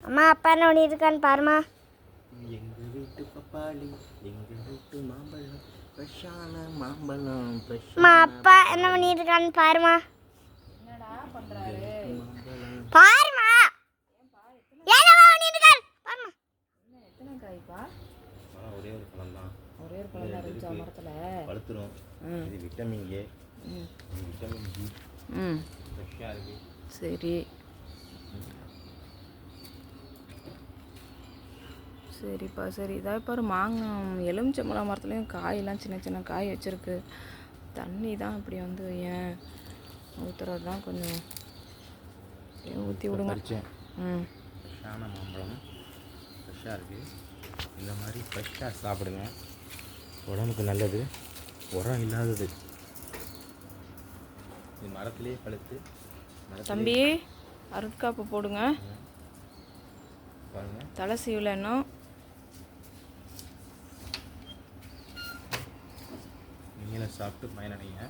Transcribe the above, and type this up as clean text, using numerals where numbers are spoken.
அம்மா அப்பா என்ன பண்ணியிருக்கான்னு பாருமா. எங்கள் வீட்டு பப்பாளி, எங்கள் வீட்டு மாம்பழம், ஃப்ரெஷ்ஷான மாம்பழம், அம்மா அப்பா என்ன பண்ணியிருக்கான்னு பாருமா. என்னடா பண்றாரு? பாருமா. என்னம்மா பண்ணியிருக்காரு பாருமா. என்ன எத்தனை காய்ப்பா? ஒரே ஒரு பழம் தான். ஒரே ஒரு பழம் தான் இருந்துச்சா மரத்தில்? பழுத்துரும். இது விட்டமின் ஏ, விட்டமின் பி, ஃப்ரெஷ்ஷாக இருக்கு. சரி சரிப்பா சரி. இதாக பாரு மாங்காய் எலுமிச்சம்பழம் மரத்துலேயும் காயெல்லாம் சின்ன சின்ன காய் வச்சுருக்கு. தண்ணி தான் இப்படி வந்து ஏன் ஊற்றுறது தான் கொஞ்சம் ஊற்றி விடுங்க. ஃப்ரெஷ்ஷான மாம்பழம் ஃப்ரெஷ்ஷாக இருக்குது. இந்த மாதிரி ஃப்ரெஷ்ஷாக சாப்பிடுங்க, உடம்புக்கு நல்லது, உரம் இல்லாதது. இது மரத்துலேயே பழுத்து. தம்பி அருட்காப்பு போடுங்க பாருங்க. தலை சீவில் இன்னும் நீங்களும் சாப்பிட்டு பயனடைங்க.